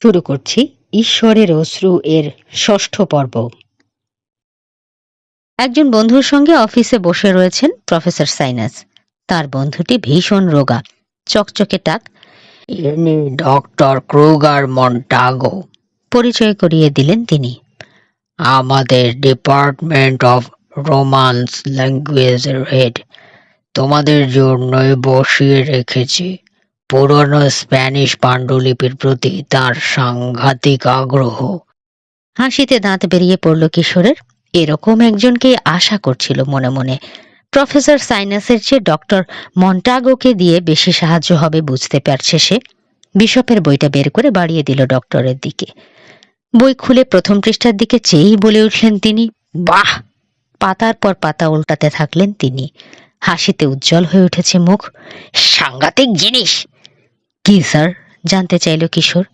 শুরু করছি ঈশ্বরের অশ্রু এর ষষ্ঠ পর্ব। একজন বন্ধুর সঙ্গে অফিসে বসে রয়েছেন প্রফেসর সাইনাস। তার বন্ধুটি ভীষণ রোগা, চকচকে টাক। ইনি ডক্টর ক্রুগার মন্টাগো, পরিচয় করিয়ে দিলেন তিনি। আমাদের ডিপার্টমেন্ট অফ রোমান্স ল্যাঙ্গুয়েজের হেড। তোমাদের জন্যই বসিয়ে রেখেছি। পুরনো স্প্যানিশ পাণ্ডুলিপির প্রতি তার সাংঘাতিক আগ্রহ। হাসিতে দাঁত বেরিয়ে পড়ল কিশোরের। এরকম একজনকে আশা করছিল মনে মনে। প্রফেসর সাইনাসের চেয়ে ডক্টর মন্টাগোকে দিয়ে বেশি সাহায্য হবে বুঝতে পারছে সে। বিশপের বইটা বের করে বাড়িয়ে দিল ডক্টরের দিকে। বই খুলে প্রথম পৃষ্ঠার দিকে চেয়েই বলে উঠলেন তিনি, বাহ! পাতার পর পাতা উল্টাতে থাকলেন তিনি। হাসিতে উজ্জ্বল হয়ে উঠেছে মুখ। সাংঘাতিক জিনিস। কি স্যার? জানতে চাইল কিশোর।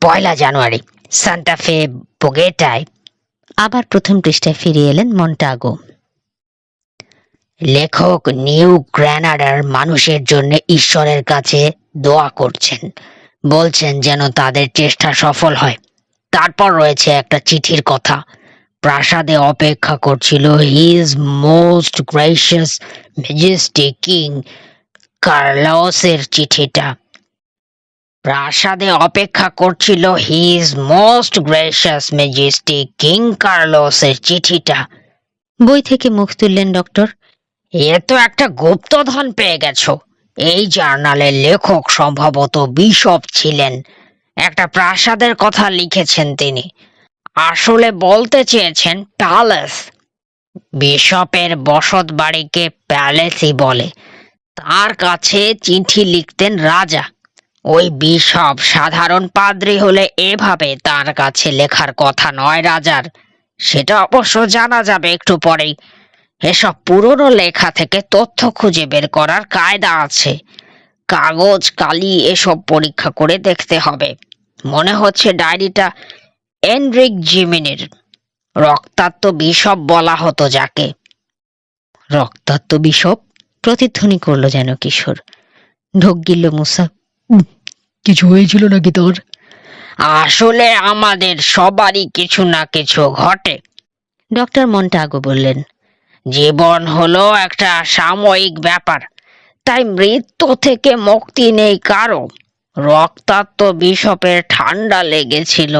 1 জানুয়ারি সান্টাফে বোগেটায়। আবার প্রথম পৃষ্ঠায় ফিরে এলেন মন্টাগো। লেখক নিউ গ্রেনাডার মানুষের জন্য ঈশ্বরের কাছে দোয়া করছেন, বলছেন যেন তাদের চেষ্টা সফল হয়। তারপর রয়েছে একটা চিঠির কথা। প্রাসাদে অপেক্ষা করছিল his most gracious majesty king কার্লোসের চিঠিটা। প্রাসাদে অপেক্ষা করছিল his most gracious majesty king কার্লোসের চিঠিটা। বই থেকে মুখ তুললেন ডক্টর। এ তো একটা গুপ্তধন পেয়ে গেছো। এই জার্নালের লেখক সম্ভবত বিশপ ছিলেন। একটা প্রাসাদের কথা লিখেছেন তিনি। আসলে বলতে চেয়েছেন প্যালেস। বিশপের বসত বাড়িকে প্যালেসই বলে। তার কাছে চিঠি লিখতেন রাজা। ওই বিশপ সাধারণ পাদ্রী হলে এভাবে তার কাছে লেখার কথা নয় রাজার। সেটা অবশ্য জানা যাবে একটু পরেই। এসব পুরনো লেখা থেকে তথ্য খুঁজে বের করার কায়দা আছে। কাগজ, কালি এসব পরীক্ষা করে দেখতে হবে। মনে হচ্ছে ডায়েরিটা এনরিক জিমিনির। রক্তাক্ত বিশপ বলা হতো যাকে। রক্তাক্ত বিশপ? প্রতিধ্বনি করল যেন কিশোর। ঢোক গিলল মুসা। কিছু হয়েছিল নাকি তোর? আসলে আমাদের সবারই কিছু না কিছু ঘটে, ডক্টর মন্টাগো বললেন। জীবন হলো একটা সাময়িক ব্যাপার, তাই মৃত্যু থেকে মুক্তি নেই কারো। রক্তাক্ত বিশপের ঠান্ডা লেগেছিল।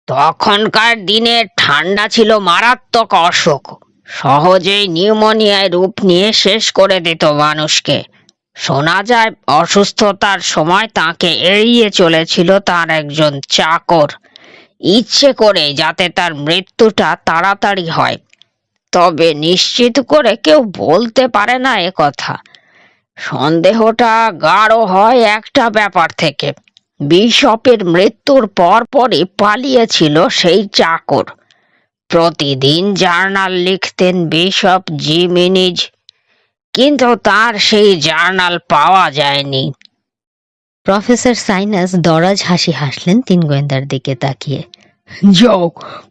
তখনকার দিনে ঠান্ডা ছিল মারাত্মক অসুখ। সহজেই নিউমোনিয়ায় রূপ নিয়ে শেষ করে দিত মানুষকে। শোনা যায় অসুস্থতার সময় তাকে এড়িয়ে চলেছিল তার একজন চাকর, ইচ্ছে করে যাতে তার মৃত্যুটা তাড়াতাড়ি হয়। তবে নিশ্চিত করে কেউ বলতে পারে না এ কথা। সন্দেহটা গাঢ় হয় একটা ব্যাপার থেকে। বিশপের মৃত্যুর পরপরই পালিয়েছিল সেই চাকর। প্রতিদিন জার্নাল লিখতেন বিশপ জিমিনিজ, কিন্তু তার সেই জার্নাল পাওয়া যায়নি। প্রফেসর সাইনাস দরাজ হাসি হাসলেন তিন গোয়েন্দার দিকে তাকিয়ে। যাও,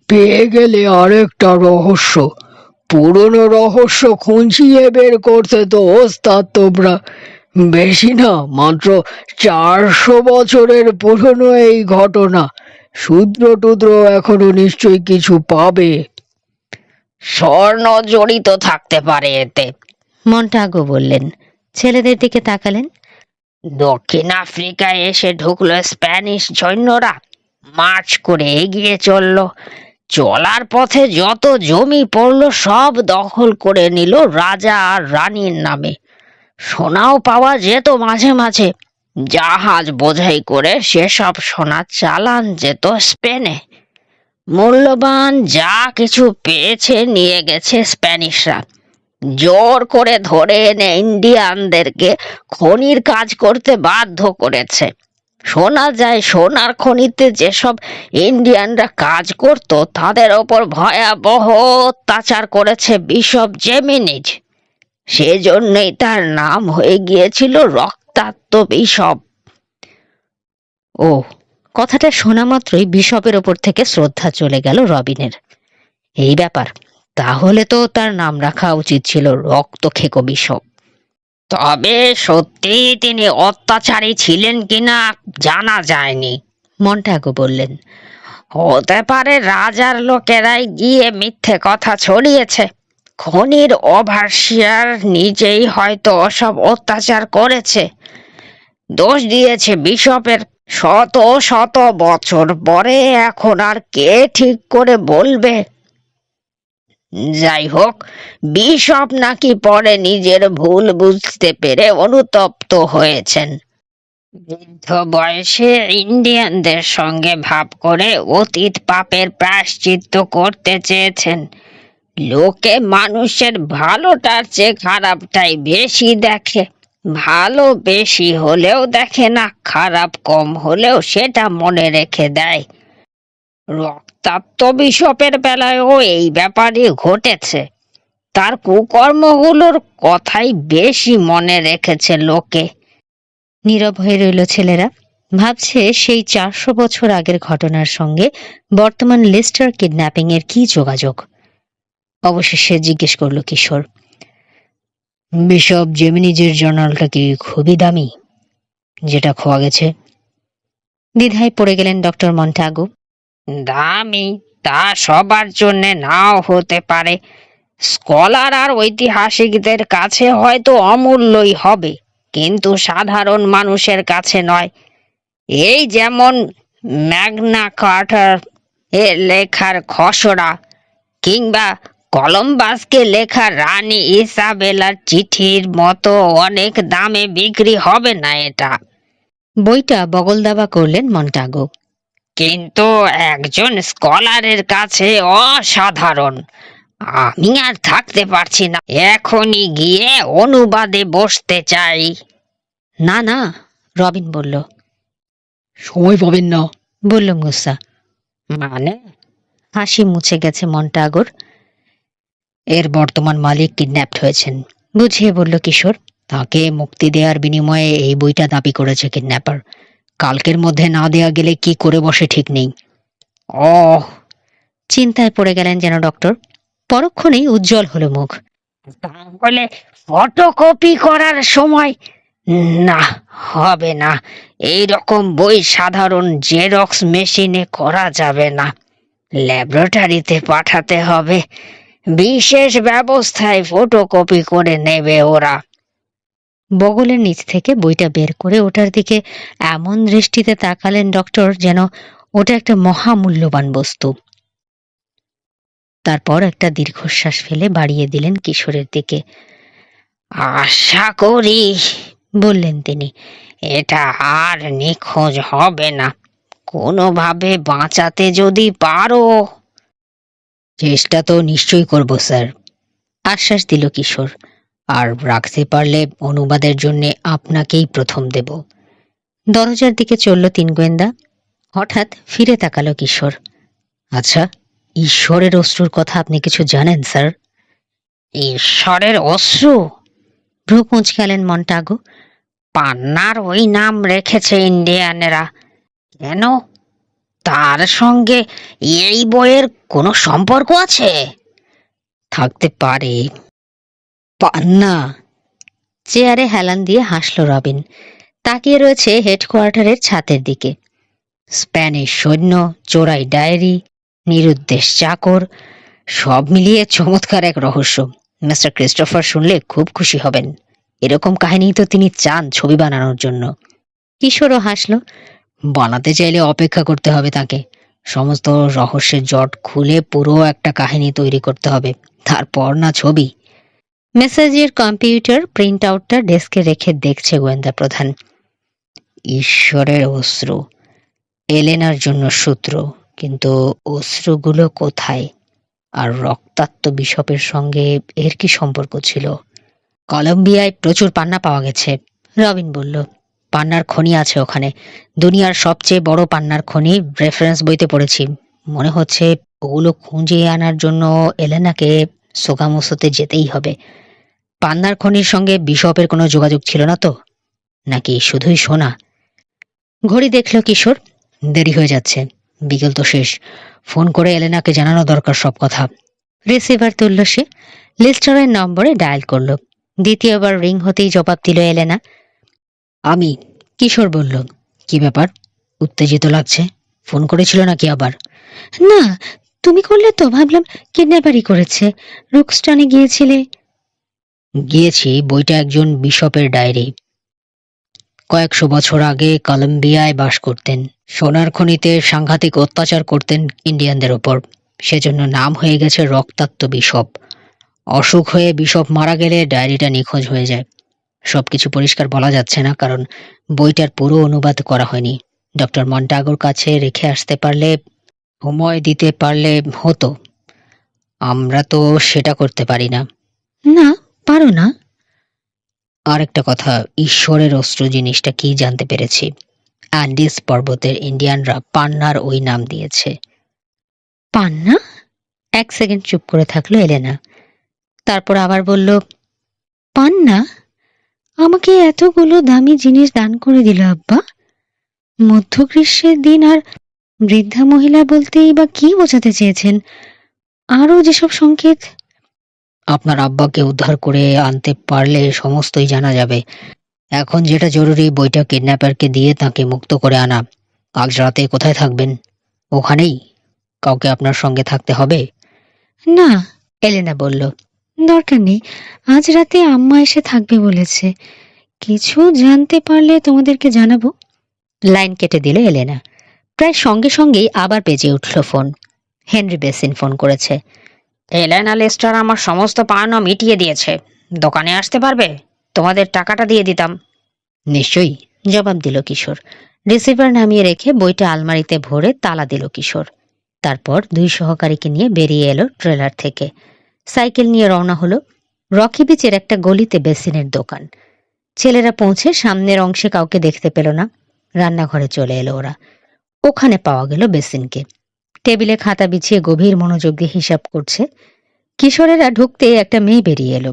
পেয়ে গেলে আরেকটা রহস্য। পুরনো রহস্য খুঁজিয়ে বের করতে তো ওস্তাদ তোমরা। বেশি না, মাত্র 400 বছরের পুরনো এই ঘটনা। শূদ্র টুদ্র এখনো নিশ্চয়ই কিছু পাবে। স্বর্ণ জড়িত থাকতে পারে এতে, মন্টাগো বললেন। ছেলেদের দিকে তাকালেন। দক্ষিণ আফ্রিকায় এসে ঢুকলো স্প্যানিশ সৈন্যরা। মার্চ করে এগিয়ে চলল। চলার পথে যত জমি পড়লো সব দখল করে নিল রাজা আর রানীর নামে। সোনাও পাওয়া যেত মাঝে মাঝে। জাহাজ বোঝাই করে সেসব সোনা চালান যেত স্পেনে। মূল্যবান যা কিছু পেয়েছে নিয়ে গেছে স্প্যানিশরা। জোর করে ধরে এনে ইন্ডিয়ানদেরকে খনির কাজ করতে বাধ্য করেছে। শোনা যায় সোনার খনিতে যেসব ইন্ডিয়ানরা কাজ করত তাদের ওপর ভয়াবহ অত্যাচার করেছে বিশপ জেমিনিজ। সেজন্যই তার নাম হয়ে গিয়েছিল রক্তাক্ত বিশপ। ও, কথাটা শোনা মাত্রই বিশপের ওপর থেকে শ্রদ্ধা চলে গেল রবিনের। এই ব্যাপার, তাহলে তো তার নাম রাখা উচিত ছিল রক্তখেকো বিশপ। তবে সত্যি তিনি অত্যাচারী ছিলেন কিনা জানা যায়নি। মন্টাগো বললেন। হতে পারে রাজার লোকেরাই গিয়ে মিথ্যে কথা ছড়িয়েছে। খনির ওভারসিয়ার নিজেই হয়তো সব অত্যাচার করেছে, দোষ দিয়েছে বিশপের। শত শত বছর পরে এখন আর কে ঠিক করে বলবে? যাই হোক, বিশপ নাকি পরে নিজের ভুল বুঝতে পেরে অনুতপ্ত হয়েছেন। বৃদ্ধ বয়সে ইন্ডিয়ানদের সঙ্গে ভাব করে অতীত পাপের প্রায়শ্চিত্ত করতে চেয়েছেন। লোকে মানুষের ভালোটার চেয়ে খারাপটাই বেশি দেখে। ভালো বেশি হলেও দেখে না, খারাপ কম হলেও সেটা মনে রেখে দেয়। রক্তাক্ত বিশপের বেলায়ও এই ব্যাপারই ঘটেছে। তার কুকর্মগুলোর কথাই বেশি মনে রেখেছে লোকে। নীরব হয়ে রইল ছেলেরা। ভাবছে সেই 400 বছর আগের ঘটনার সঙ্গে বর্তমান লিস্টার কিডন্যাপিং এর কি যোগাযোগ। অবশেষে জিজ্ঞেস করল কিশোর, বিশপ জেমিনিজের জার্নালটা কি খুবই দামি, যেটা খোয়া গেছে? দ্বিধায় পড়ে গেলেন ডক্টর মন্টাগো। দামি তা সবার জন্য নাও হতে পারে। স্কলার আর ঐতিহাসিকদের কাছে হয়তো অমূল্যই হবে, কিন্তু সাধারণ মানুষের কাছে নয়। এই যেমন ম্যাগনা কার্টার এর লেখার খসড়া, কিংবা কলম্বাসকে লেখা রানী ইসাবেলার চিঠির মতো অনেক দামে বিক্রি হবে না এটা। বইটা বগল দাবা করলেন মন্টাগো। কিন্তু একজন স্কলারের কাছে অসাধারণ। আমি আর থাকতে পারছি না, এখনই গিয়ে অনুবাদে বসতে চাই। না না, রবিন বলল। সময় পাবেন না, বলল মুসা। মানে? হাসি মুছে গেছে মন্টাগোর। এর বর্তমান মালিক কিডন্যাপড হয়েছেন, বুঝিয়ে বলল কিশোর। তাকে মুক্তি দেওয়ার বিনিময়ে এই বইটা দাবি করেছে কিডন্যাপার। কালকের মধ্যে না দেয়া গেলে কি করে বসে ঠিক নেই। ও, চিন্তায় পড়ে গেলেন যেন ডক্টর। পরক্ষণেই উজ্জ্বল হলো মুখ। তাহলে ফটোকপি করার সময়? না, হবে না। এই রকম বই সাধারণ জেরক্স মেশিনে করা যাবে না, ল্যাবরেটরিতে পাঠাতে হবে। বিশেষ ব্যবস্থায় ফটোকপি করে নেবে ওরা। বগলের নিচ থেকে বইটা বের করে ওটার দিকে এমন দৃষ্টিতে তাকালেন ডক্টর যেন ওটা একটা মহামূল্যবান বস্তু। তারপর একটা দীর্ঘশ্বাস ফেলে বাড়িয়ে দিলেন কিশোরের দিকে। আশা করি, বললেন তিনি, এটা আর নিখোঁজ হবে না। কোনোভাবে বাঁচাতে যদি পারো। চেষ্টা তো নিশ্চয়ই করব স্যার, আশ্বাস দিল কিশোর। আর রাখতে পারলে অনুবাদের জন্য আপনাকেই প্রথম দেব। দরজার দিকে চলল 3 গোয়েন্দা। হঠাৎ ফিরে তাকালো কিশোর। আচ্ছা, ঈশ্বরের অশ্রুর কথা আপনি কিছু জানেন স্যার? ঈশ্বরের অশ্রু? ভ্রু কুঁচকালেন মন্টাগো। পান্নার ওই নাম রেখেছে ইন্ডিয়ানেরা। কেন? তার সঙ্গে এই বইয়ের কোনো সম্পর্ক আছে? থাকতে পারে। পান্না? চেয়ারে হেলান দিয়ে হাসল রবিন। তাকিয়ে রয়েছে হেডকোয়ার্টারের ছাতের দিকে। স্প্যানিশ সৈন্য, চোরাই ডায়েরি, নিরুদ্দেশ চাকর, সব মিলিয়ে চমৎকার এক রহস্য। মিস্টার ক্রিস্টোফার শুনলে খুব খুশি হবেন। এরকম কাহিনী তো তিনি চান ছবি বানানোর জন্য। কিশোরও হাসল। বানাতে চাইলে অপেক্ষা করতে হবে তাকে। সমস্ত রহস্যের জট খুলে পুরো একটা কাহিনী তৈরি করতে হবে, তারপর না ছবি। মেসেজের কম্পিউটার প্রিন্ট আউটটা ডেস্কে রেখে দেখছে গোয়েন্দা প্রধান। ঈশ্বরের অশ্রু, এলেনার জন্য সূত্র, কিন্তু অশ্রুগুলো কোথায়? আর রক্তাক্ত বিশপের সঙ্গে এর কি সম্পর্ক ছিল? কলম্বিয়ায় প্রচুর পান্না পাওয়া গেছে, রবিন বলল। পান্নার খনি আছে ওখানে, দুনিয়ার সবচেয়ে বড় পান্নার খনি। রেফারেন্স বইতে পড়েছি। মনে হচ্ছে ওগুলো খুঁজে আনার জন্য এলেনাকে সোগামোসোতে যেতেই হবে। পান্নার খনির সঙ্গে বিশপের কোনো যোগাযোগ ছিল না তো? নাকি শুধুই শোনা? ঘড়ি দেখল কিশোর। দেরি হয়ে যাচ্ছে, বিকেল তো শেষ। ফোন করে এলেনাকে জানানো দরকার সব কথা। রিসিভার তুলল সে। লিস্টারের নম্বরে ডায়াল করল। দ্বিতীয়বার রিং হতেই জবাব দিল এলেনা। আমি। কিশোর বলল, কি ব্যাপার? উত্তেজিত লাগছে। ফোন করেছিল নাকি আবার? না, তুমি করলে তো ভাবলাম কিডন্যাপারই করেছে। রুকস্টানে গিয়েছিলে? গিয়েছি, বইটা একজন বিশপের ডায়েরি। কয়েকশো বছর আগে কলম্বিয়ায় বাস করতেন। সোনার খনিতে সাংঘাতিক অত্যাচার করতেন ইন্ডিয়ানদের ওপর। সেজন্য নাম হয়ে গেছে রক্তাক্ত বিশপ। অসুখ হয়ে বিশপ মারা গেলে ডায়েরিটা নিখোঁজ হয়ে যায়। সবকিছু পরিষ্কার বলা যাচ্ছে না, কারণ বইটার পুরো অনুবাদ করা হয়নি। ডক্টর মন্টাগোর কাছে রেখে আসতে পারলে, সময় দিতে পারলে হতো। আমরা তো সেটা করতে পারি না। না, পারো না। আরেকটা কথা, ঈশ্বরের অস্ত্র জিনিসটা কি জানতে পেরেছি। অ্যান্ডিস পর্বতের ইন্ডিয়ানরা পান্নার ওই নাম দিয়েছে। পান্না? এক সেকেন্ড চুপ করে থাকলো এলেনা, তারপর আবার বলল, পান্না? আমাকে এতগুলো দামি জিনিস দান করে দিল আব্বা। মধ্য গ্রীষ্মের দিন আর বৃদ্ধা মহিলা বলতেই বা কি বোঝাতে চেয়েছেন? আরও যেসব সংকেত। আপনার আব্বাকে উদ্ধার করে আনতে পারলে সমস্তই জানা যাবে। এখন যেটা জরুরি, বইটা কিডন্যাপারকে দিয়ে তাকে মুক্ত করে আনা। আজ রাতে কোথায় থাকবেন? ওখানেই? কাউকে আপনার সঙ্গে থাকতে হবে? না, এলেনা বলল, দরকার নেই। আজ রাতে আম্মা এসে থাকবে বলেছে। কিছু জানতে পারলে তোমাদেরকে জানাবো। লাইন কেটে দিল এলেনা। প্রায় সঙ্গে সঙ্গেই আবার বেজে উঠল ফোন। হেনরি বেসিন ফোন করেছে। এলেনা লেস্টার আমার সমস্ত পাওনা মিটিয়ে দিয়েছে। দোকানে আসতে পারবে? তোমাদের টাকাটা দিয়ে দিতাম। নিশ্চয়ই, জবাব দিল কিশোর। রিসিভার নামিয়ে রেখে বইটা আলমারিতে ভরে তালা দিল কিশোর। তারপর দুই সহকারীকে নিয়ে বেরিয়ে এলো ট্রেলার থেকে। সাইকেল নিয়ে রওনা হলো। রকি বিচের একটা গলিতে বেসিনের দোকান। ছেলেরা পৌঁছে সামনের অংশে কাউকে দেখতে পেল না। রান্নাঘরে চলে এলো ওরা। ওখানে পাওয়া গেল বেসিনকে। টেবিলে খাতা বিছিয়ে গভীর মনোযোগ দিয়ে হিসাব করছে। কিশোরেরা ঢুকতে একটা মেয়ে বেরিয়ে এলো।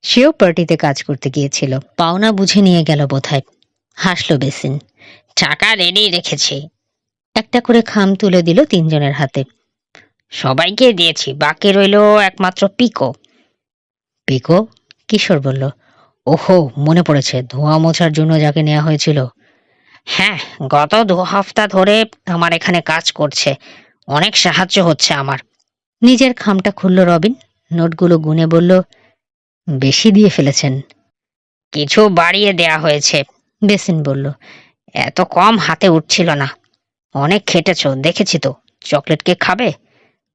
সেও পার্টিতে কাজ করতে গিয়েছিল। পাওনা বুঝে নিয়ে গেল বোধহয়। হাসল বেসিন। টাকা রেডি রেখেছি। একটা করে খাম তুলে দিল তিনজনের হাতে। সবাইকে দিয়েছি, বাকি রইল একমাত্র পিকো। পিকো? কিশোর বলল। ওহো, মনে পড়েছে, ধোঁয়া মোছার জন্য যাকে নেওয়া হয়েছিল। হ্যাঁ, গত 2 সপ্তাহ ধরে আমার এখানে কাজ করছে। অনেক সাহায্য হচ্ছে আমার। নিজের খামটা খুলল রবিন। নোটগুলো গুনে বলল, বেশি দিয়ে ফেলেছেন। কিছু বাড়িয়ে দেয়া হয়েছে। বেসিন বলল। এত কম হাতে উঠছিল না। অনেক খেটেছো, দেখেছি তো। চকলেট কেক খাবে?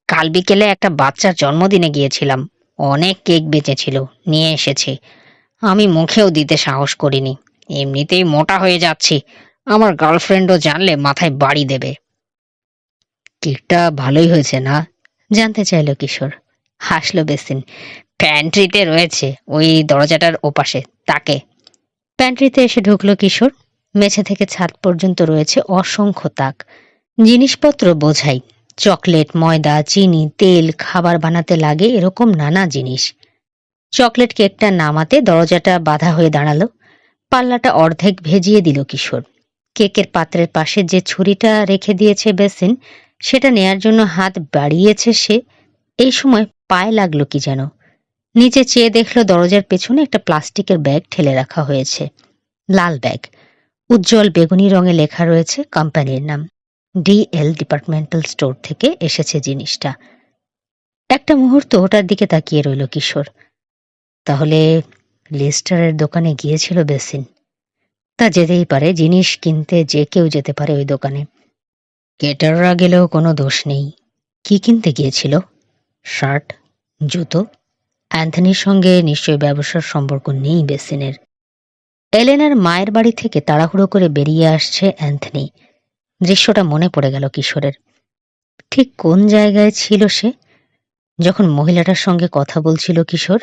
কাল বিকেলে একটা বাচ্চার জন্মদিনে গিয়েছিলাম। অনেক কেক বেঁচেছিল, নিয়ে এসেছি। আমি মুখেও দিতে সাহস করিনি। এমনিতেই মোটা হয়ে যাচ্ছি। আমার গার্লফ্রেন্ডও জানলে মাথায় বাড়ি দেবে। কেকটা ভালোই হয়েছে না? জানতে চাইল কিশোর। হাসল বেসিন। প্যান্ট্রিতে রয়েছে, ওই দরজাটার ওপাশে, তাকে। প্যান্ট্রিতে এসে ঢুকলো কিশোর। মেঝে থেকে ছাদ পর্যন্ত রয়েছে অসংখ্য তাক। জিনিসপত্র বোঝাই। চকলেট, ময়দা, চিনি, তেল, খাবার বানাতে লাগে এরকম নানা জিনিস। চকলেট কেকটা নামাতে দরজাটা বাধা হয়ে দাঁড়ালো। পাল্লাটা অর্ধেক ভেজিয়ে দিল কিশোর। কেকের পাত্রের পাশে যে ছুরিটা রেখে দিয়েছে বেসিন, সেটা নেয়ার জন্য হাত বাড়িয়েছে সে। এই সময় পায়ে লাগলো কি যেন। নিচে চেয়ে দেখলো দরজার পেছনে একটা প্লাস্টিকের ব্যাগ ঠেলে রাখা হয়েছে। লাল ব্যাগ। উজ্জ্বল বেগুনি রঙে লেখা রয়েছে কোম্পানির নাম। ডিএল ডিপার্টমেন্টাল স্টোর থেকে এসেছে জিনিসটা। একটা মুহূর্ত ওটার দিকে তাকিয়ে রইল কিশোর। তাহলে লিস্টারের দোকানে গিয়েছিল বেসিন। তা যেতেই পারে, জিনিস কিনতে যে কেউ যেতে পারে ওই দোকানে। কেটাররা গেলেও কোনো দোষ নেই। কি কিনতে গিয়েছিল? শার্ট, জুতো? অ্যান্থনির সঙ্গে নিশ্চয়ই ব্যবসার সম্পর্ক নেই বেসিনের। এলেনার মায়ের বাড়ি থেকে তাড়াহুড়ো করে বেরিয়ে আসছে অ্যান্থনি। দৃশ্যটা মনে পড়ে গেল কিশোরের। ঠিক কোন জায়গায় ছিল সে যখন মহিলাটার সঙ্গে কথা বলছিল কিশোর?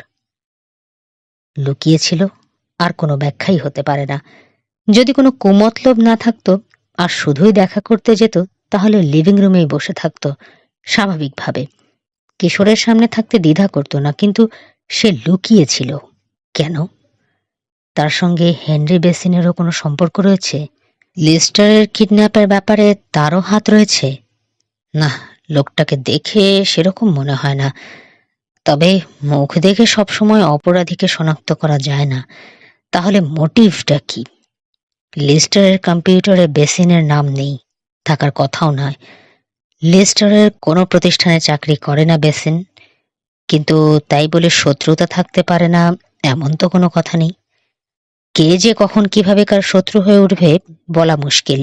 লুকিয়েছিল, আর কোনো ব্যাখ্যাই হতে পারে না। যদি কোনো কুমতলব না থাকতো আর শুধুই দেখা করতে যেত, তাহলে লিভিং রুমেই বসে থাকতো স্বাভাবিকভাবে। কিশোরের সামনে থাকতে দ্বিধা করতো না, কিন্তু সে লুকিয়েছিল কেন? তার সঙ্গে হেনরি বেসিনেরও কোনো সম্পর্ক রয়েছে? লিস্টারের কিডন্যাপের ব্যাপারে তারও হাত রয়েছে? না, লোকটাকে দেখে সেরকম মনে হয় না। তবে মুখ দেখে সবসময় অপরাধীকে শনাক্ত করা যায় না। তাহলে মোটিভটা কি? লিস্টারের কম্পিউটারে বেসিনের নাম নেই। থাকার কথাও নয়। লেস্টারের কোনো প্রতিষ্ঠানে চাকরি করে না বেসিন, কিন্তু তাই বলে শত্রুতা থাকতে পারে না এমন তো কোনো কথা নেই। কে যে কখন কিভাবে কার শত্রু হয়ে উঠবে বলা মুশকিল।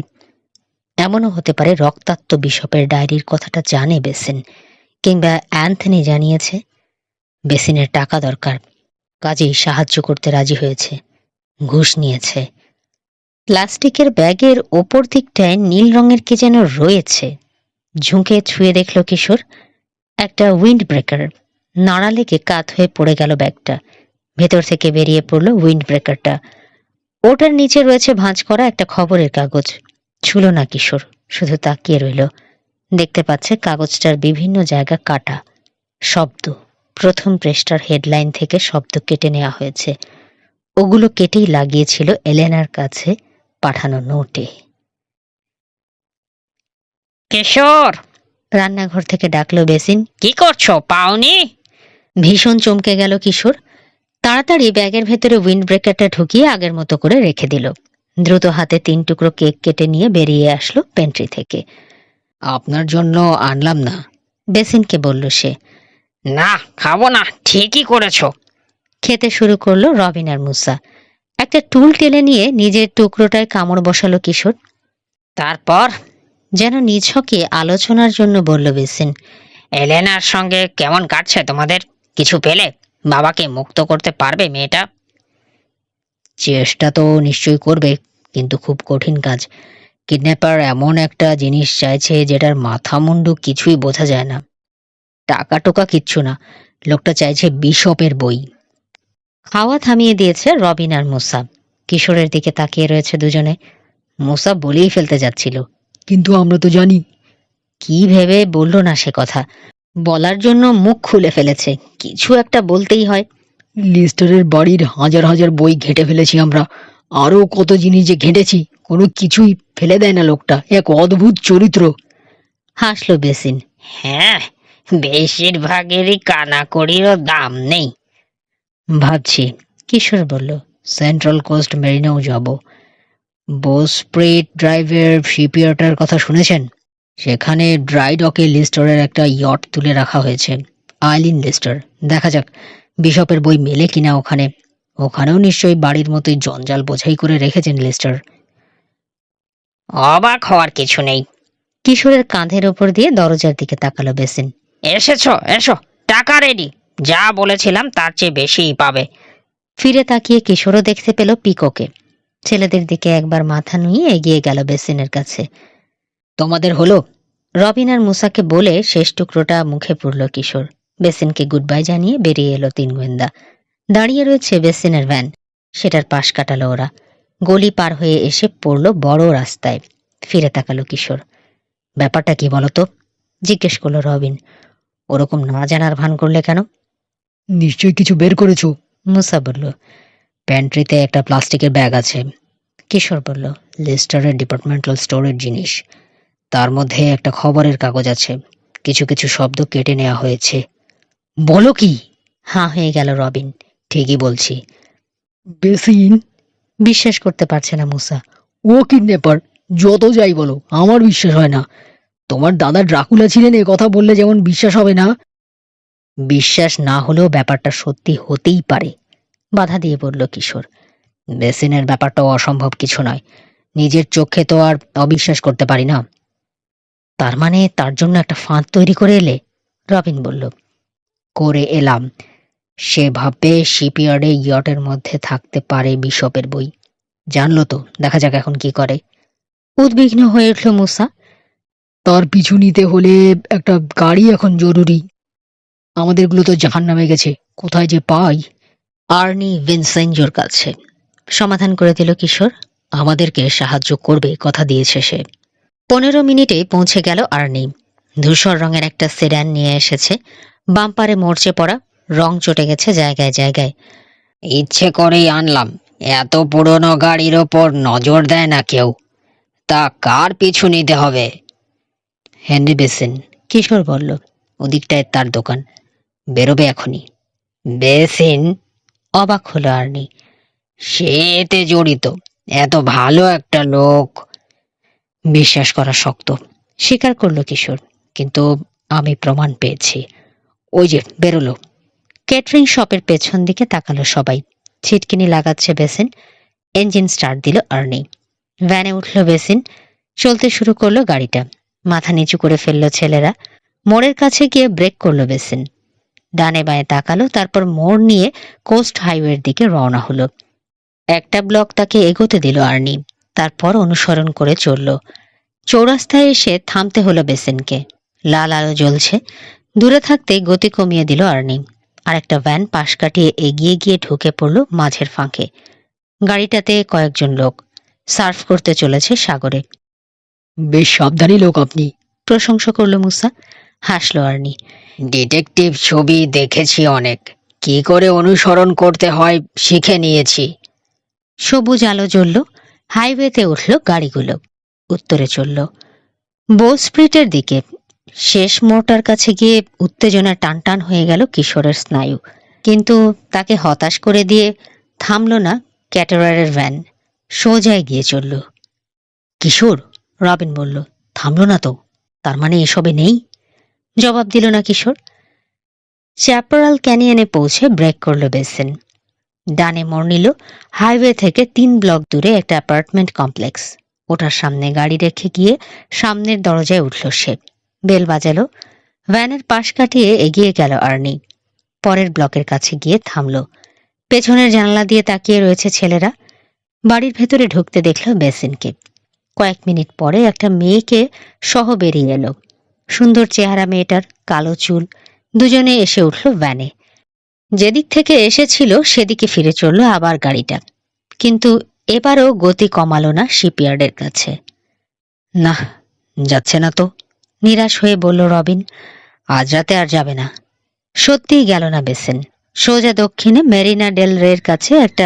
এমনও হতে পারে রক্তাক্ত বিশপের ডায়েরির কথাটা জানে বেসিন, কিংবা অ্যান্থনি জানিয়েছে। বেসিনের টাকা দরকার, কাজেই সাহায্য করতে রাজি হয়েছে, ঘুষ নিয়েছে। প্লাস্টিকের ব্যাগের ওপর দিকটায় নীল রঙের কি যেন রয়েছে। ঝুঁকে ছুঁয়ে দেখল কিশোর, একটা উইন্ড ব্রেকার। নাড়া লেগে কাত হয়ে পড়ে গেল ব্যাগটা। ভেতর থেকে বেরিয়ে পড়ল উইন্ড ব্রেকারটা। ওটার নিচে রয়েছে ভাঁজ করা একটা খবরের কাগজ। ছুঁল না কিশোর, শুধু তাকিয়ে রইল। দেখতে পাচ্ছে কাগজটার বিভিন্ন জায়গা কাটা। শব্দ, প্রথম পৃষ্ঠার হেডলাইন থেকে শব্দ কেটে নেওয়া হয়েছে। ওগুলো কেটেই লাগিয়েছিল এলেনার কাছে পাঠানো নোটে। কিশোর, রান্নাঘর থেকে ডাকলো বেসিন। কি করছো, পাওনি? ভীষণ চমকে গেল কিশোর। তাড়াতাড়ি ব্যাগের ভেতরে উইন্ড ব্রেকারটা ঢুকিয়ে আগের মতো করে রেখে দিল। দ্রুত হাতে 3 টুকরো কেক কেটে নিয়ে বেরিয়ে আসলো পেন্ট্রি থেকে। আপনার জন্য আনলাম না, বেসিনকে বলল সে। না, খাবো না। ঠিকই করেছো। খেতে শুরু করলো রবিন আর মুসা। একটা টুল টেনে নিয়ে নিজের টুকরোটায় কামড় বসালো কিশোর। তারপর যেন নিছকে আলোচনার জন্য বলল বেসিন। এলেনার সঙ্গে কেমন কাটছে তোমাদের? কিছু পেলে? বাবাকে মুক্ত করতে পারবে মেয়েটা? চেষ্টা তো নিশ্চয়ই করবে, কিন্তু খুব কঠিন কাজ। কিডন্যাপার এমন একটা জিনিস চাইছে যেটার মাথা মুন্ডু কিছুই বোঝা যায় না। টাকা টোকা কিচ্ছু না, লোকটা চাইছে বিশপের বই। খাওয়া থামিয়ে দিয়েছে রবিন আর মুসা। কিশোরের দিকে তাকিয়ে রয়েছে দুজনে। মুসা বলেই ফেলতে যাচ্ছিল, কিন্তু আমরা তো জানি। কি ভেবে বলল না সে কথা। বলার জন্য মুখ খুলে ফেলেছে, কিছু একটা বলতেই হয়। লিস্টারের বাড়ির হাজার হাজার বই ঘেঁটে ফেলেছি আমরা, আরো কত জিনিস যে ঘেঁটেছি, কোনো কিছুই ফেলে দেয় না লোকটা। এক অদ্ভুত চরিত্র। হাসলো বেসিন। হ্যাঁ, বেশিরভাগেরই কানাকড়িরও দাম নেই। ভাবছি, কিশোর বলল। সেন্ট্রাল কোস্ট মেরিনেও যাব। বোসপ্রেট ড্রাইভের শিপইয়ার্ডের কথা শুনেছেন? সেখানে ড্রাই ডকে লিস্টারের একটা ইয়ট তুলে রাখা হয়েছে, আইলিন লিস্টার। দেখা যাক বিশপের বই মেলে কিনা ওখানে। ওখানেও নিশ্চয়ই বাড়ির মতোই জঞ্জাল বোঝাই করে রেখেছেন লিস্টার। অবাক হওয়ার কিছু নেই। কিশোরের কাঁধের ওপর দিয়ে দরজার দিকে তাকালো বেসিন। এসেছো, এসো। টাকা রেডি। যা বলেছিলাম তার চেয়ে বেশিই পাবে। ফিরে তাকিয়ে কিশোরও দেখতে পেল পিকোকে। ছেলেদের দিকে একবার মাথা নুয়ে এগিয়ে গেল বেসিনের কাছে। তোমাদের হলো? রবিন আর মুসাকে বলে শেষ টুকরোটা মুখে পুরল কিশোর। বেসিনকে গুড বাই জানিয়ে বেরিয়ে এলো 3 গোয়েন্দা। দাঁড়িয়ে রয়েছে বেসিনের ভ্যান, সেটার পাশ কাটালো ওরা। গলি পার হয়ে এসে পড়ল বড় রাস্তায়। ফিরে তাকালো কিশোর। ব্যাপারটা কি বলতো, জিজ্ঞেস করলো রবিন। ওরকম না জানার ভান করলে কেন? নিশ্চয়ই কিছু বের করেছো। মুসা বলল। প্যান্ট্রিতে একটা প্লাস্টিকের ব্যাগ আছে, কিশোর বলল। লিস্টারের ডিপার্টমেন্টাল স্টোরের জিনিস। তার মধ্যে একটা খবরের কাগজ আছে, কিছু কিছু শব্দ কেটে নেওয়া হয়েছে। বলো কি? হাঁ হয়ে গেল রবিন। ঠিকই বলছি। বেসিন বিশ্বাস করতে পারছে না মুসা। ও কিডন্যাপার, যত যাই বলো আমার বিশ্বাস হয় না। তোমার দাদা ড্রাকুলা ছিলেন এ কথা বললে যেমন বিশ্বাস হবে না, বিশ্বাস না হলেও ব্যাপারটা সত্যি হতেই পারে, বাধা দিয়ে বলল কিশোর। বেসিনের ব্যাপারটাও অসম্ভব কিছু নয়, নিজের চোখে তো আর অবিশ্বাস করতে পারি না। তার মানে তার জন্য একটা ফাঁদ তৈরি করে এলে? রবিন বলল। করে এলাম। সে ভাববে শিপইয়ার্ডে ইয়টের মধ্যে থাকতে পারে বিশপের বই। জানলো তো, দেখা যাক এখন কি করে। উদ্বিগ্ন হয়ে উঠল মুসা। তার পিছু নিতে হলে একটা গাড়ি এখন জরুরি। আমাদেরগুলো তো জাহান্নামে গেছে, কোথায় যে পাই? আর্নি ভিনসেঞ্জোর কাছে, সমাধান করে দিল কিশোর। আমাদেরকে সাহায্য করবে কথা দিয়েছে সে। 15 মিনিটে পৌঁছে গেল আর্নি। ধূসর রঙের একটা সেডান নিয়ে এসেছে। বাম্পারে মরচে পড়া, রং চটে গেছে জায়গায় জায়গায়। ইচ্ছে করেই আনলাম, এত পুরনো গাড়ির ওপর নজর দেয় না কেউ। তা কার পিছু নিতে হবে? হেনরি বেসিন, কিশোর বলল। ওদিকটায় তার দোকান, বেরোবে এখনই। বেসিন? অবাক হলো আর্নি। সে এতে জড়িত, এত ভালো একটা লোক। বিশ্বাস করা শক্ত, স্বীকার করলো কিশোর। কিন্তু আমি প্রমাণ পেয়েছি। ওই যে বেরোলো। ক্যাটারিং শপের পেছন দিকে তাকালো সবাই। ছিটকিনি লাগাচ্ছে বেসিন। ইঞ্জিন স্টার্ট দিল আর্নি। ভ্যানে উঠলো বেসিন। চলতে শুরু করলো গাড়িটা। মাথা নিচু করে ফেললো ছেলেরা। মোড়ের কাছে গিয়ে ব্রেক করলো বেসিন। ডানে বাঁয়ে তাকালো, তারপর মোড় নিয়ে কোস্ট হাইওয়ের দিকে রওনা হলো। একটা ব্লক তাকে এগোতে দিল আর্নি, তারপর অনুসরণ করে চলল। চৌরাস্তায় এসে থামতে হলো বেসিনকে। লাল আলো জ্বলছে। দূরে থাকতে গতি কমিয়ে দিল আর্নি। আর একটা ভ্যান পাশ কাটিয়ে এগিয়ে গিয়ে ঢুকে পড়ল মাঝের ফাঁকে। গাড়িটাতে কয়েকজন লোক সার্ফ করতে চলেছে সাগরে। বেশ সাবধানী লোক আপনি। প্রশংসা করলো মুসা। হাসলো আর্নি। ডিটেকটিভ ছবি দেখেছি অনেক, কি করে অনুসরণ করতে হয় শিখে নিয়েছি। সবুজ আলো জ্বলল। হাইওয়েতে উঠল গাড়িগুলো। উত্তরে চলল বোস্প্রিটের দিকে। শেষ মোড়টার কাছে গিয়ে উত্তেজনা টানটান হয়ে গেল কিশোরের স্নায়ু। কিন্তু তাকে হতাশ করে দিয়ে থামল না ক্যাটারারের ভ্যান। সোজা এগিয়ে চলল। কিশোর, রবিন বলল, থামল না তো? তার মানে এসবে নেই? জবাব দিল না কিশোর। চ্যাপারাল ক্যানিয়নে পৌঁছে ব্রেক করল বেসিন। ডানে মোড় নিল। হাইওয়ে থেকে 3 ব্লক দূরে একটা অ্যাপার্টমেন্ট কমপ্লেক্স। ওটার সামনে গাড়ি রেখে গিয়ে সামনের দরজায় উঠল সে। বেল বাজালো। ভ্যানের পাশ কাটিয়ে এগিয়ে গেল আর্নি। পরের ব্লকের কাছে গিয়ে থামল। পেছনের জানলা দিয়ে তাকিয়ে রয়েছে ছেলেরা। বাড়ির ভেতরে ঢুকতে দেখল বেসিনকে। কয়েক মিনিট পরে একটা মেয়েকে সহ বেরিয়ে এলো। সুন্দর চেহারা মেয়েটার, কালো চুল। দুজনে এসে উঠল ভ্যানে। যেদিক থেকে এসেছিল সেদিকে ফিরে চলল আবার গাড়িটা। কিন্তু এবারও গতি কমালো না শিপইয়ার্ডের কাছে। না, যাচ্ছে না তো, নিরাশ হয়ে বলল রবিন। আজ রাতে আর যাবে না। সত্যিই গেল না বেসিন। সোজা দক্ষিণে মেরিনা ডেল রের কাছে একটা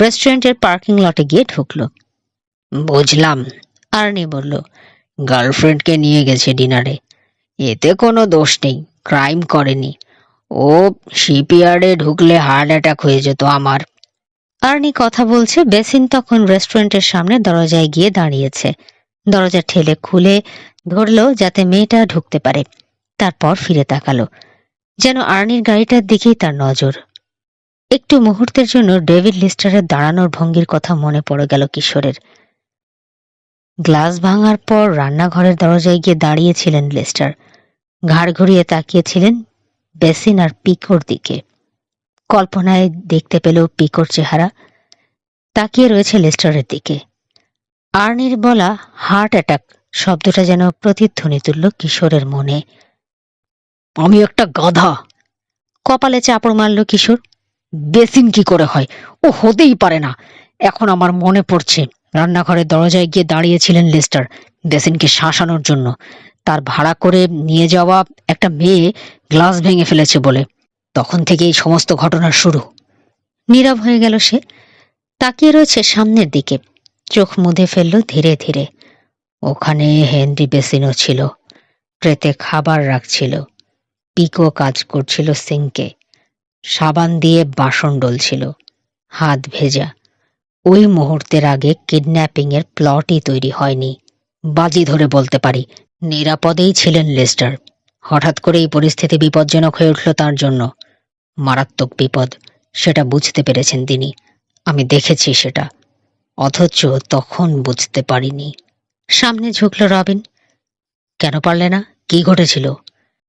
রেস্টুরেন্টের পার্কিং লটে গিয়ে ঢুকলো। বুঝলাম, আর্নি বলল। গার্লফ্রেন্ডকে নিয়ে গেছে ডিনারে। এতে কোনো দোষ নেই, ক্রাইম করেনি ও। শিপইয়ার্ডে ঢুকলে হার্ট অ্যাটাক হয়ে যেত আমার। আর্নি কথা বলছে। বেসিন তখন রেস্টুরেন্টের সামনে দরজায় গিয়ে দাঁড়িয়েছে। দরজা ঠেলে খুলে ধরল যাতে মেয়েটা ঢুকতে পারে। তারপর ফিরে তাকালো, যেন আর্নির গাড়িটার দিকেই তার নজর। একটু মুহূর্তের জন্য ডেভিড লিস্টারের দাঁড়ানোর ভঙ্গির কথা মনে পড়ে গেল কিশোরের। গ্লাস ভাঙার পর রান্নাঘরের দরজায় গিয়ে দাঁড়িয়েছিলেন লিস্টার। ঘাড় ঘুরিয়ে তাকিয়েছিলেন বেসিন আর পিকোর দিকে। কল্পনায় দেখতে পেল পিকোর চেহারা তাকিয়ে রয়েছে লিস্টারের দিকে। আর্নির বলা হার্ট অ্যাটাক শব্দটা যেন প্রতিধ্বনি তুলল কিশোরের মনে। আমি একটা গাধা। কপালে চাপড় মারল কিশোর। বেসিন কি করে হয়? ও হতেই পারে না। এখন আমার মনে পড়ছে, রান্নাঘরের দরজায় গিয়ে দাঁড়িয়েছিলেন লিস্টার বেসিনকে শাসানোর জন্য। তার ভাড়া করে নিয়ে যাওয়া একটা মেয়ে গ্লাস ভেঙে ফেলেছে বলে। তখন থেকে এই সমস্ত ঘটনার শুরু। নীরব হয়ে গেল সে। তাকিয়ে রয়েছে সামনের দিকে। চোখ মুদে ফেলল ধীরে ধীরে। ওখানে হেনরি বেসিনও ছিল। ট্রেতে খাবার রাখছিল। পিকো কাজ করছিল সিঙ্কে। সাবান দিয়ে বাসন ডলছিল। হাত ভেজা। ওই মুহূর্তের আগে কিডন্যাপিং এর প্লটই তৈরি হয়নি। বাজি ধরে বলতে পারি নিরাপদেই ছিলেন লিস্টার। হঠাৎ করে এই পরিস্থিতি বিপজ্জনক হয়ে উঠল তার জন্য। মারাত্মক বিপদ, সেটা বুঝতে পেরেছেন তিনি। আমি দেখেছি সেটা, অথচ তখন বুঝতে পারিনি। সামনে ঝুঁকল রবিন। কেন পারলে না? কি ঘটেছিল?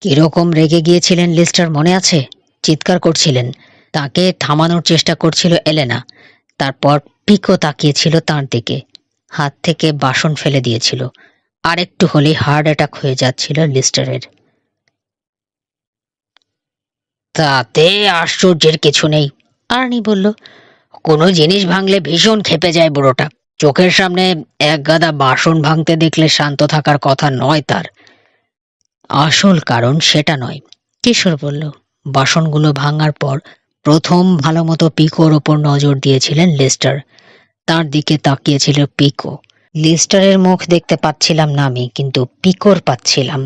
কিরকম রেগে গিয়েছিলেন লিস্টার মনে আছে? চিৎকার করছিলেন। তাকে থামানোর চেষ্টা করছিল এলেনা। তারপর পিকো তাকিয়েছিল তার দিকে। হাত থেকে বাসন ফেলে দিয়েছিল। আর একটু হলেই হার্ট অ্যাটাক হয়ে যাচ্ছিল লিস্টারের। তাতে আশ্চর্যের কিছু নেই, আর্নি বলল। কোনো জিনিস ভাঙলে ভীষণ ক্ষেপে যায় বুড়োটা। চোখের সামনে এক গাদা বাসন ভাঙতে দেখলে শান্ত থাকার কথা নয় তার। আসল কারণ সেটা নয়, কিশোর বলল। বাসনগুলো ভাঙার পর প্রথম ভালো মতো পিকোর ওপর নজর দিয়েছিলেন লিস্টার। তার দিকে তাকিয়েছিল পিকো। লিস্টারের মুখ দেখতে পাচ্ছিলাম না আমি, কিন্তু পিকোর পাচ্ছিলাম।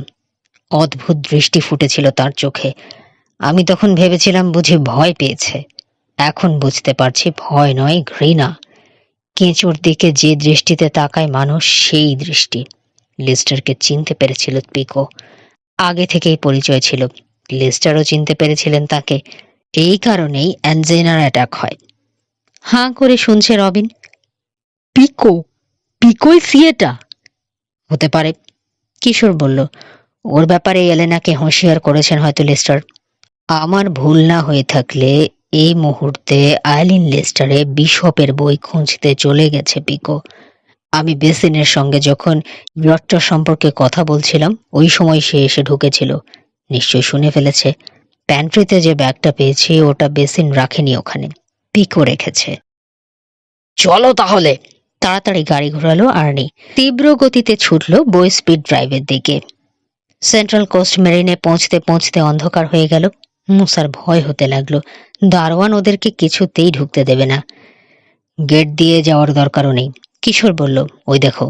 অদ্ভুত দৃষ্টি ফুটেছিল তার চোখে। আমি তখন ভেবেছিলাম বুঝি ভয় পেয়েছে। এখন বুঝতে পারছি ভয় নয়, ঘৃণা। কেঁচোর দিকে যে দৃষ্টিতে তাকায় মানুষ, সেই দৃষ্টি। লিস্টারকে চিনতে পেরেছিল পিকো। আগে থেকেই পরিচয় ছিল, লিস্টারও চিনতে পেরেছিলেন তাকে। এই কারণেই অ্যাঞ্জেনার অ্যাটাক হয়। হাঁ করে শুনছে রবিন। পিকো? পিকোই সিয়েটা? হতে পারে, কিশোর বলল। ওর ব্যাপারে এলেনাকে হুঁশিয়ার করেছেন হয়তো লিস্টার। আমার ভুল না হয়ে থাকলে এই মুহূর্তে আইলিন লিস্টারে বিশপের বই খুঁজতে চলে গেছে পিকো। আমি বেসিনের সঙ্গে যখন ইয়টটা সম্পর্কে কথা বলছিলাম ওই সময় সে এসে ঢুকেছিল। নিশ্চয়ই শুনে ফেলেছে। প্যান্ট্রিতে যে ব্যাগটা পেয়েছি ওটা বেসিন রাখেনি, ওখানে পিকো রেখেছে। চলো তাহলে, তাড়াতাড়ি গাড়ি ঘোরালো আর্নি। তীব্র গতিতে ছুটল বই স্পিড ড্রাইভের দিকে। সেন্ট্রাল কোস্ট মেরিনে পৌঁছতে পৌঁছতে অন্ধকার হয়ে গেল। মুসার ভয় হতে লাগলো। দারোয়ান ওদেরকে কিছুতেই ঢুকতে দেবে না। গেট দিয়ে যাওয়ার দরকারও নেই, কিশোর বলল। ওই দেখো।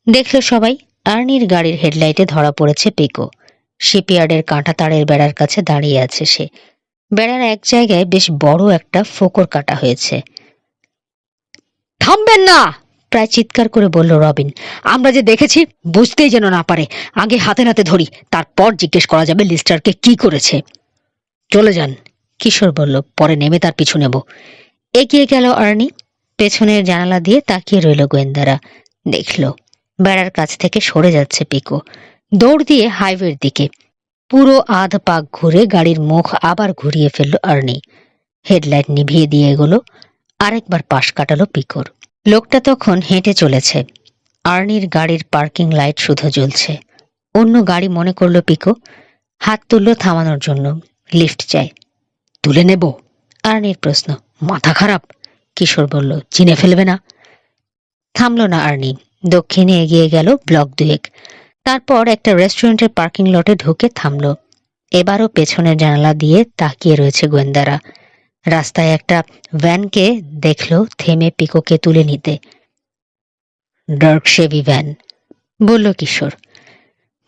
দেখল সবাই, আর্নির গাড়ির হেডলাইটে ধরা পড়েছে পিকো। শিপইয়ার্ডের কাঁটা তারের বেড়ার কাছে দাঁড়িয়ে আছে সে। বেড়ার এক জায়গায় বেশ বড় একটা ফোকর কাটা হয়েছে। থামবেন না, প্রায় চিৎকার করে বলল রবিন। আমরা যে দেখেছি বুঝতেই যেন না পারে। আগে হাতে নাতে ধরি, তারপর জিজ্ঞেস করা যাবে লিস্টারকে কি করেছে। চলে যান, কিশোর বলল। পরে নেমে তার পিছু নেব। এগিয়ে গেল আর্নি। পেছনের জানালা দিয়ে তাকিয়ে রইল গোয়েন্দারা। দেখল বেড়ার কাছ থেকে সরে যাচ্ছে পিকো, দৌড় দিয়ে হাইওয়ের দিকে। পুরো আধ পাক ঘুরে গাড়ির মুখ আবার ঘুরিয়ে ফেলল আর্নি। হেডলাইট নিভিয়ে দিয়ে এগোলো। আরেকবার পাশ কাটালো পিকোর। লোকটা তখন হেঁটে চলেছে। আর্নির গাড়ির পার্কিং লাইট শুধু জ্বলছে। অন্য গাড়ি মনে করলো পিকো। হাত তুলল থামানোর জন্য। লিফট চাই। তুলে নেব? আর্নির প্রশ্ন। মাথা খারাপ, কিশোর বলল। চিনে ফেলবে না? থামল না আর্নি। দক্ষিণে এগিয়ে গেল ব্লক 2। তারপর একটা রেস্টুরেন্টের পার্কিং লটে ঢুকে থামল। এবারও পেছনের জানালা দিয়ে তাকিয়ে রয়েছে গোয়েন্দারা। রাস্তায় একটা ভ্যানকে দেখল থেমে পিকোকে তুলে নিতে। ডার্ক শেভি ভ্যান, বলল কিশোর।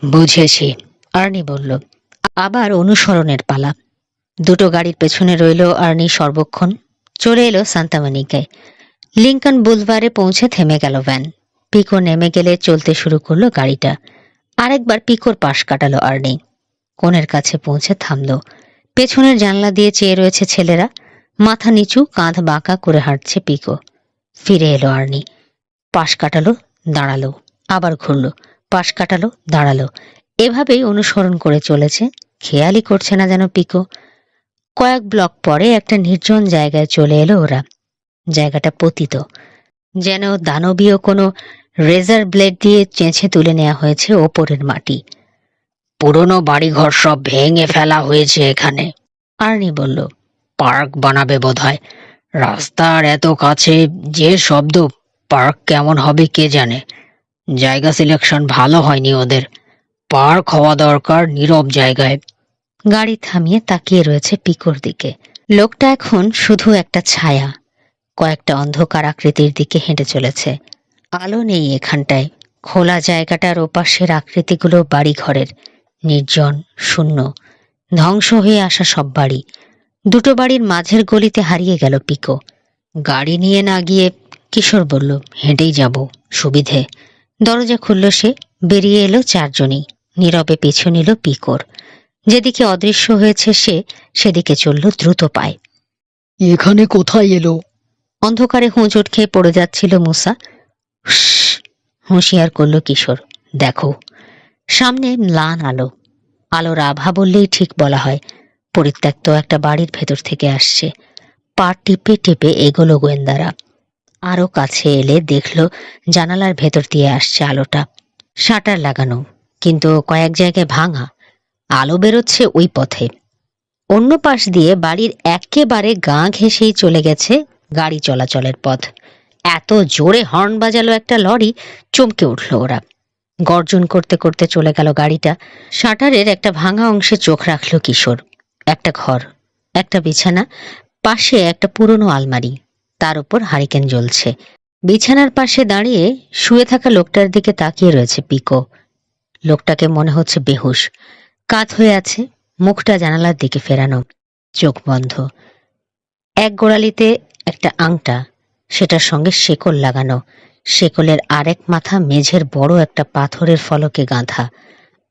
বুঝেছি, আর্নি বলল। আবার অনুসরণের পালা। দুটো গাড়ির পেছনে রইল আর্নি সর্বক্ষণ। চলে এলো সান্তামানিকায়। লিঙ্কন বুলভারে পৌঁছে থেমে গেল ভ্যান। পিকো নেমে গেলে চলতে শুরু করলো গাড়িটা। আরেকবার পিকোর পাশ কাটালো আর্নি। কোণের কাছে পৌঁছে থামল। পেছনের জানলা দিয়ে চেয়ে রয়েছে ছেলেরা। মাথা নিচু, কাঁধ বাঁকা করে হাঁটছে পিকো। ফিরে এলো আর্নি। পাশ কাটালো, দাঁড়ালো, আবার ঘুরল। পাশ কাটালো, দাঁড়ালো। এভাবেই অনুসরণ করে চলেছে। খেয়ালই করছে না যেন পিকো। কয়েক ব্লক পরে একটা নির্জন জায়গায় চলে এলো ওরা। জায়গাটা পতিত, যেন দানবীয় কোনো রেজার ব্লেড দিয়ে চেঁচে তুলে নেওয়া হয়েছে ওপরের মাটি। পুরনো বাড়িঘর সব ভেঙে ফেলা হয়েছে এখানে, আর্নি বলল। পার্ক বানাবে বোধহয়। রাস্তার এত কাছে যে শব্দ, পার্ক কেমন হবে কে জানে। জায়গা সিলেকশন ভালো হয়নি ওদের। পার্ক হওয়া দরকার নীরব জায়গায়। গাড়ি থামিয়ে তাকিয়ে রয়েছে পিকোর দিকে। লোকটা এখন শুধু একটা ছায়া। কয়েকটা অন্ধকার আকৃতির দিকে হেঁটে চলেছে। আলো নেই এখানটায়। খোলা জায়গাটার ওপাশের আকৃতিগুলো বাড়িঘরের। নির্জন, শূন্য, ধ্বংস হয়ে আসা সব বাড়ি। দুটো বাড়ির মাঝের গলিতে হারিয়ে গেল পিকো। গাড়ি নিয়ে না গিয়ে, কিশোর বলল, হেঁটেই যাব, সুবিধে। দরজা খুলল সে। বেরিয়ে এলো চারজনই। নীরবে পিছু নিল পিকোর। যেদিকে অদৃশ্য হয়েছে সে, সেদিকে চলল দ্রুত পায়। এখানে কোথায় এলো? অন্ধকারে হোঁচট খেয়ে পড়ে যাচ্ছিল মুসা। হুঁশিয়ার করল কিশোর। দেখো, সামনে ম্লান আলো। আলোর আভা বললেই ঠিক বলা হয়। পরিত্যক্ত একটা বাড়ির ভেতর থেকে আসছে। পা টিপে টিপে এগোলো গোয়েন্দারা। আরো কাছে এলে দেখল জানালার ভেতর দিয়ে আসছে আলোটা। শাটার লাগানো, কিন্তু কয়েক জায়গায় ভাঙা। আলো বেরোচ্ছে ওই পথে। অন্য পাশ দিয়ে বাড়ির একেবারে গা ঘেঁষেই চলে গেছে গাড়ি চলাচলের পথ। এত জোরে হর্ন বাজালো একটা লরি, চমকে উঠল ওরা। গর্জন করতে করতে চলে গেল গাড়িটা। শাটারের একটা ভাঙা অংশে চোখ রাখল কিশোর। একটা ঘর, একটা বিছানা, পাশে একটা পুরনো আলমারি, তার উপর হারিকেন জ্বলছে। বিছানার পাশে দাঁড়িয়ে শুয়ে থাকা লোকটার দিকে তাকিয়ে রয়েছে পিকো। লোকটাকে মনে হচ্ছে বেহুশ। কাত হয়ে আছে, মুখটা জানালার দিকে ফেরানো, চোখ বন্ধ। এক গোড়ালিতে একটা আংটা, সেটার সঙ্গে শেকল লাগানো। শেকলের আরেক মাথা মেঝের বড় একটা পাথরের ফলকে গাঁথা,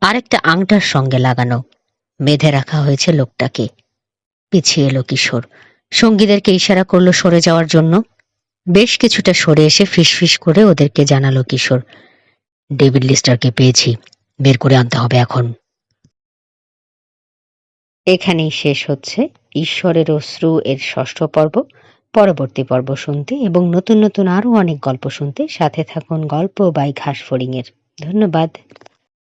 আরেকটা আংটার সঙ্গে লাগানো। বেঁধে রাখা হয়েছে লোকটাকে। পিছিয়ে এলো কিশোর, সঙ্গীদেরকে ইশারা করলো সরে যাওয়ার জন্য। বেশ কিছুটা সরে এসে ফিসফিস করে ওদেরকে জানালো কিশোর, ডেভিড লিস্টারকে পেয়েছি, বের করে আনতে হবে এখন। এখানেই শেষ হচ্ছে ঈশ্বরের অশ্রু এর ৬ষ্ঠ পর্ব। পরবর্তী পর্ব শুনতে এবং নতুন নতুন আরো অনেক গল্প শুনতে সাথে থাকুন গল্প বাই ঘাসফড়িং এর। ধন্যবাদ।